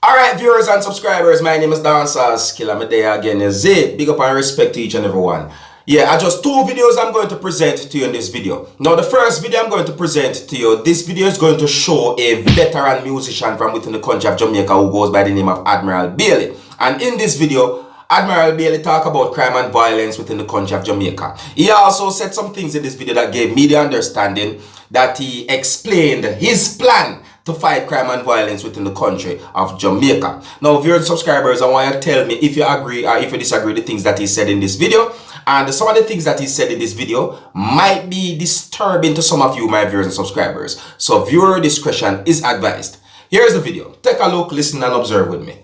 Alright, viewers and subscribers, my name is Dancehall Skilla. I'm there again, is it? Big up and respect to each and every one. Yeah, I just 2 videos I'm going to present to you in this video. Now, the first video I'm going to present to you, this video is going to show a veteran musician from within the country of Jamaica who goes by the name of Admiral Bailey. And in this video, Admiral Bailey talk about crime and violence within the country of Jamaica. He also said some things in this video that gave me the understanding that he explained his plan to fight crime and violence within the country of Jamaica. Now, viewers, subscribers, I want you to tell me if you agree or if you disagree with the things that he said in this video. And some of the things that he said in this video might be disturbing to some of you, my viewers and subscribers. So viewer discretion is advised. Here's the video. Take a look, listen, and observe with me.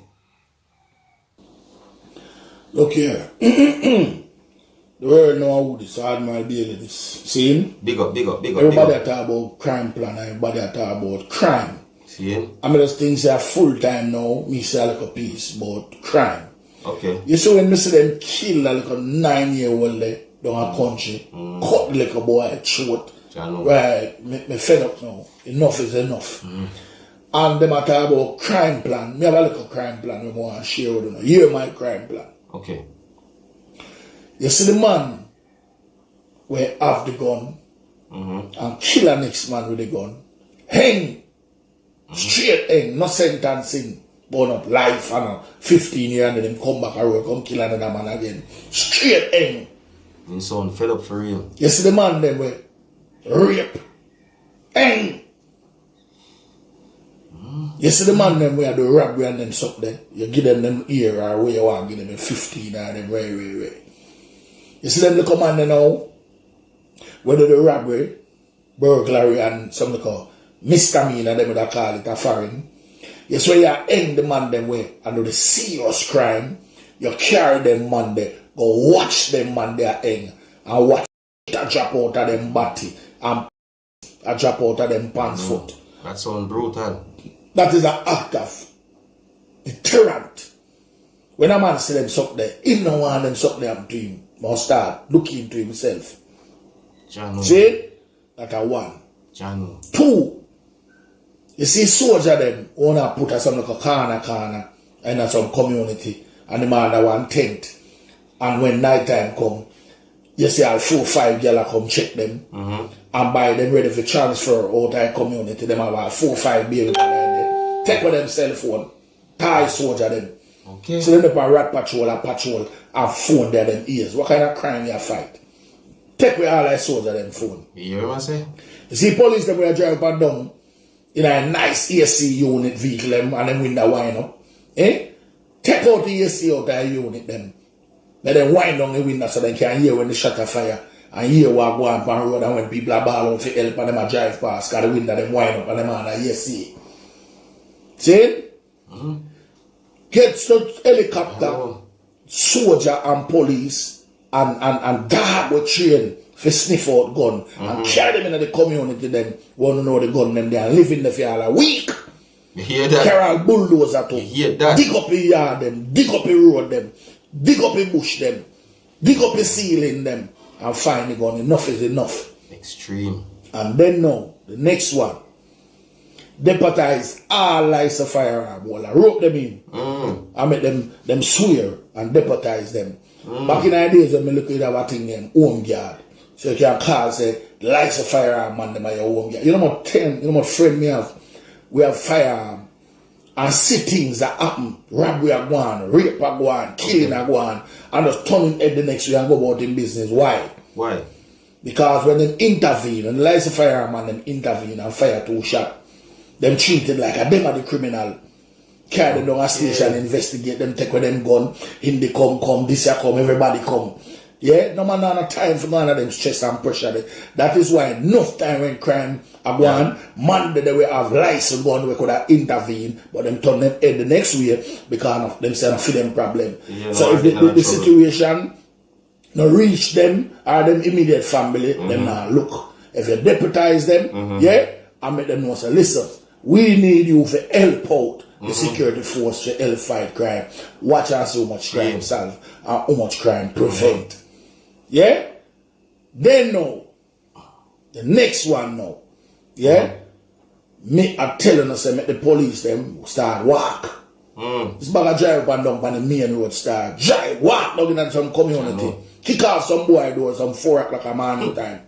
Look here. The world know who this Admiral Bailey is. See him? Big up. Everybody talk about crime plan, everybody talk about crime. See him? I mean, those things are full time now. Me say like a piece about crime. Okay. You see when me see them kill like a 9-year-old down a country, cut like a boy throat. Right, me fed up now. Enough is enough. And them a talk about crime plan. Me have a little crime plan we want to share with you. Hear my crime plan. Okay. You see the man where have the gun and kill a next man with the gun. Hang. Straight hang. No sentencing. Burn up life and 15 years and then come back and come kill another man again. Straight hang. You sound fed up for real. You see the man then where rape. Hang. You see the man them where do robbery and them suck there. You give them ear or where you want to give them 15 or them way. You see them little man now, whether the robbery, burglary, and some little misdemeanor, them would call it a foreign. You see, you hang the man them way and do the serious crime, you carry them man there, go watch them man there hang, and watch it drop out of them body, and a drop out of them pants foot. That sounds brutal. That is an act of deterrent. When a man see them suck there, he don't want them suck there to him. Must start looking to himself. Jano. See? That's a 1. Jano. 2. You see soldier them wanna put us on like a corner in some community and the man that want tent. And when night time come, you see all 4 or 5 girls come check them and buy them ready for transfer out of the community. Them have 4 or 5 baby there. Take with them cell phone, tie soldier them. Okay. So then they rat patrol and phone there them ears. What kind of crime you fight? Take away all I soldier them phone. You hear what I say? You see police them will drive up and down in a nice AC unit vehicle them and them window wind up. Take out the AC out of the unit them. Let them wind down the window so they can hear when the shot fire and hear what go on the road and when people are ball out for help and them a drive past because the window them wind up and them on the AC. See? Get to helicopter, soldier and police and guard with train for sniff out gun and carry them into the community then want to know the gun them there and live in the field a week. You hear that? Carry a bulldozer to you hear that? Dig up the yard them, dig up the road them, dig up the bush them, dig up the ceiling them and find the gun. Enough is enough. Extreme. And then now, the next one. Deputize all license of firearm. Well, I rope them in. I make them swear and deputize them. Back in the days when I look at that thing named home guard. So you can call say license of firearm man them are your home guard. You know what friend me have? We have firearm and see things that happen. Robbery are going, rape are going, killing are going, and just turning head the next way and go about in business. Why? Why? Because when they intervene, when the license of firearm man them intervene and fire 2 shots. Them treated like a them are the criminal. Carry them down a station, investigate them, take with them gun, in the come, this year come, everybody come. Yeah, no man no time for none of them stress and pressure. That is why enough time when crime are going, man they will have license gun we could have intervene, but them turn them head the next way because of them say for them problem. Yeah, so if the situation no reach them or them immediate family, them now look. If you deputize them, I make them know say, listen. We need you to help out the security force to help fight crime. Watch us how much crime solve and how much crime prevent. Yeah? Then now, the next one now, me I'm telling us, make the police them start walk. This bag drive up and down on the main road start. Drive, walk down in some community. Kick off some boy door some 4 o'clock a morning time.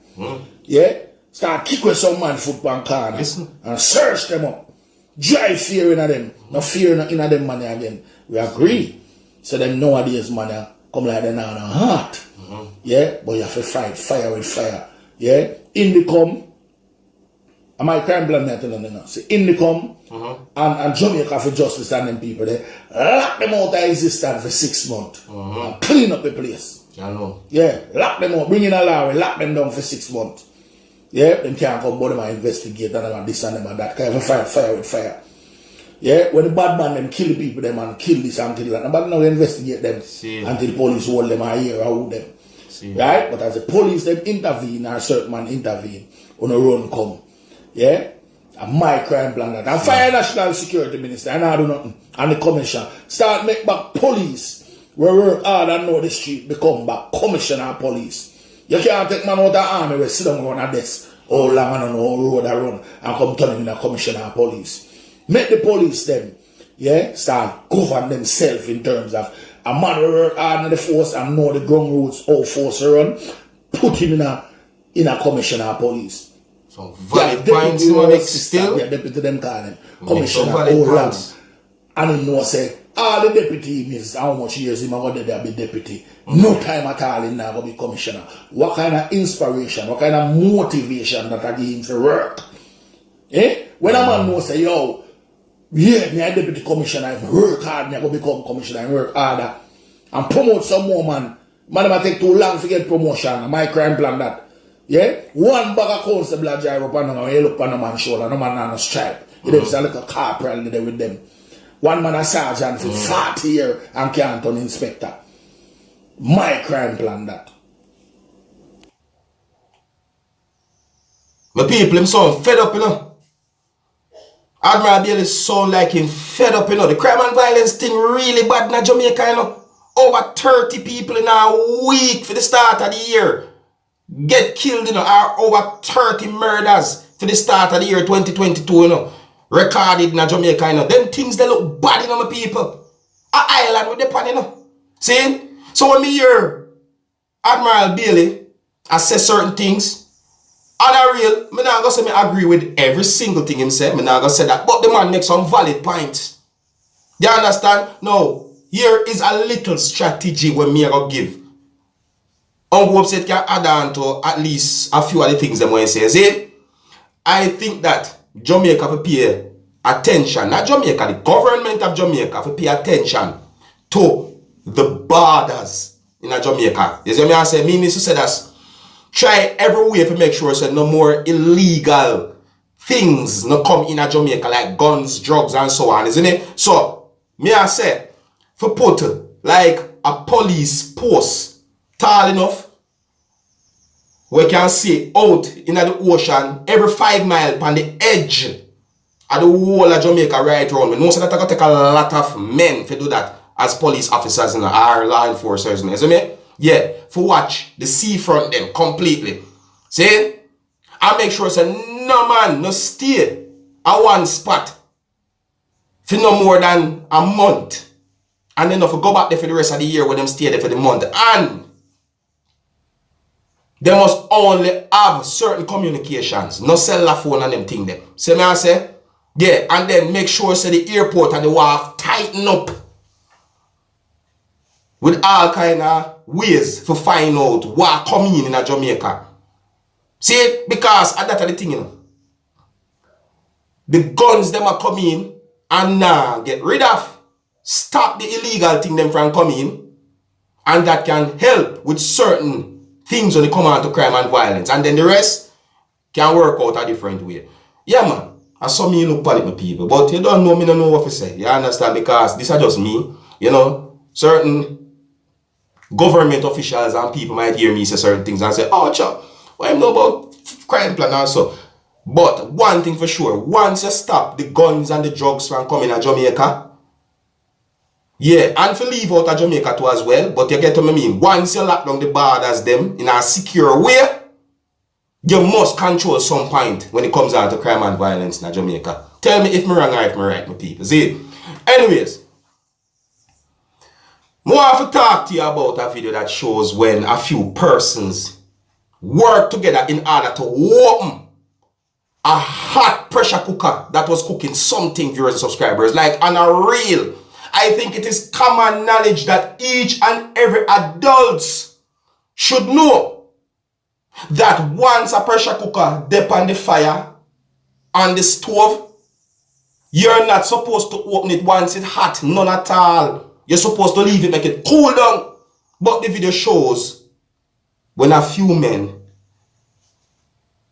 Yeah? Start kick with some man foot on corner. And search them up. Drive fear in them. No fear in them money again. We agree. So them nowadays money come like them on a heart. Yeah? But you have to fight fire with fire. Yeah? In the come. And my crime plan not telling them. So in the come and Jamaica for justice and them people there. Lock them out of existence for 6 months. And clean up the place. I know. Yeah, lock them out, bring in a law, lock them down for 6 months. Yeah, them can't come but them and investigate and them and this and them and that. Kind of fire with fire. Yeah, when the bad man them kill the people them and kill this and kill that. Nobody now investigate them until the police hold them and hear how them. Right? But as the police them intervene or certain man intervene, on a run come. Yeah? And my crime plan that. And fire national security minister and I do nothing. And the commission start make back police. We work hard and know the street become back commissioner of police. You can't take man out of the army where sit down on a desk all long and on all road I run and come turn him in a commissioner of police. Make the police them, yeah, start govern themselves in terms of a man who work hard in the force and know the ground routes how force run, put him in a commissioner of police. So valid points in the still. Yeah, deputy them call him. Commissioner all long. And he know say all the deputy means how much years him going to be deputy. No time at all in now going to be commissioner. What kind of inspiration, what kind of motivation that I give him to work? Eh? When a man knows say, yo, yeah, me a deputy commissioner, I work hard, me I go become commissioner, I work harder. And promote some more man. Man, it take too long to get promotion. My crime plan that. Yeah? One bag of constable drive up and you look on a man's shoulder, no man on a stripe. You know, it's a little corporal there with them. One man a sergeant for 40 years and can't turn inspector. My crime plan that. My people, him sound fed up, you know. Admiral Bailey sound like him fed up, you know. The crime and violence thing really bad in Jamaica, you know. Over 30 people in a week for the start of the year get killed, you know, or over 30 murders for the start of the year 2022, you know. Recorded in Jamaica, you know. Them things they look bad, you know, my people. An island with the pan, you know. See? So when me hear Admiral Bailey assess certain things, on a real, me not gonna say me agree with every single thing him say. Me not gonna say that. But the man makes some valid points. You understand? Now, here is a little strategy when me gonna give. On website can add on to at least a few of the things them when say. See? I think that Jamaica for pay attention. Not Jamaica, the government of Jamaica for pay attention to the borders in Jamaica. You see me I say? Me needs to say that. Try every way to make sure so no more illegal things no come in Jamaica like guns, drugs and so on, isn't it? So, me I say, for put like a police post tall enough we can see out in the ocean every 5 miles on the edge of the whole of Jamaica right around. We know so that going to take a lot of men to do that as police officers and our law enforcers, isn't it? Yeah, for watch the seafront them completely. See? I make sure say no man no stay at one spot for no more than a month. And then if we go back there for the rest of the year when them stay there for the month. And they must only have certain communications. No cellular phone and them thing there. See me I say? Yeah, and then make sure say the airport and the wharf tighten up with all kind of ways to find out what coming in Jamaica. See, because that's the thing, you know. The guns them are coming and now get rid of. Stop the illegal thing them from coming. And that can help with certain things when it come on to crime and violence. And then the rest can work out a different way. Yeah, man. I saw me look at my people. But you don't know me, don't know what to say. You understand? Because this is just me. You know, certain government officials and people might hear me say certain things and say, oh, Chuck, what I know about crime plan also. But one thing for sure, once you stop the guns and the drugs from coming to Jamaica, yeah, and for leave out of Jamaica too as well, but you get what I mean, once you lock down the borders them in a secure way, you must control some point when it comes down to crime and violence in Jamaica. Tell me if I'm wrong or if I'm right, my people. See? Anyways, I want to talk to you about a video that shows when a few persons work together in order to open a hot pressure cooker that was cooking something, viewers and subscribers. Like on a reel, I think it is common knowledge that each and every adult should know that once a pressure cooker dip on the fire on the stove, you're not supposed to open it once it's hot, none at all. You're supposed to leave it, make it cool down. But the video shows when a few men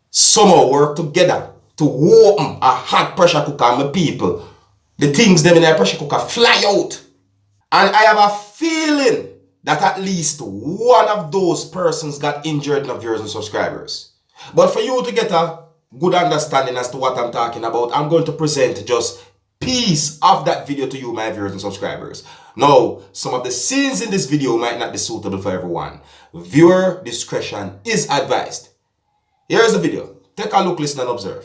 somehow work together to open a hot pressure cooker, and my people, the things them in a pressure cooker fly out. And I have a feeling that at least one of those persons got injured, in viewers and subscribers. But for you to get a good understanding as to what I'm talking about, I'm going to present just piece of that video to you, my viewers and subscribers. Now, some of the scenes in this video might not be suitable for everyone. Viewer discretion is advised. Here's the video. Take a look, listen, and observe.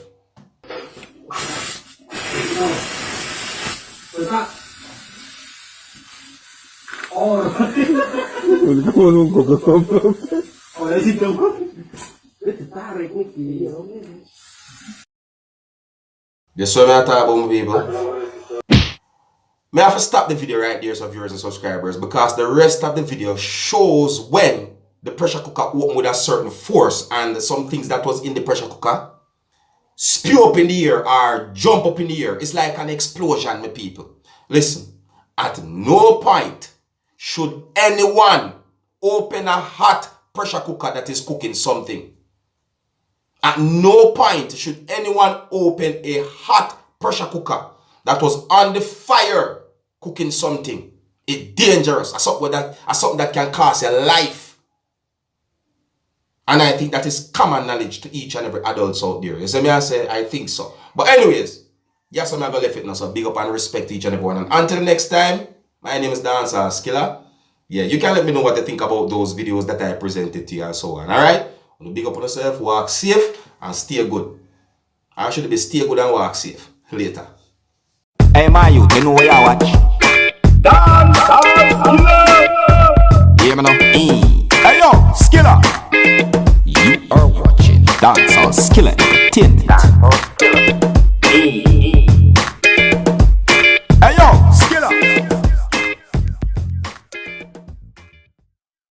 This what I talk about, my people. May I have to stop the video right there, so viewers and subscribers, because the rest of the video shows when the pressure cooker opened with a certain force and some things that was in the pressure cooker spew up in the air or jump up in the air. It's like an explosion, my people. Listen, at no point should anyone open a hot pressure cooker that is cooking something. At no point should anyone open a hot pressure cooker that was on the fire cooking something. It's dangerous. Something that can cost your life. And I think that is common knowledge to each and every adult out there. You see me? I say, I think so. But anyways, yes, I'm going to leave it now. So big up and respect to each and every one. And until next time, my name is Dancehall Skilla. Yeah, you can let me know what you think about those videos that I presented to you and so on. Alright? Big up on yourself, walk safe, and stay good. I should be stay good and walk safe. Later. Hey, my youth, you know where you watch? Dancehall Skilla! Hear me now? Hey, yo, Skilla! You are watching Dancehall Skilla Entertainment.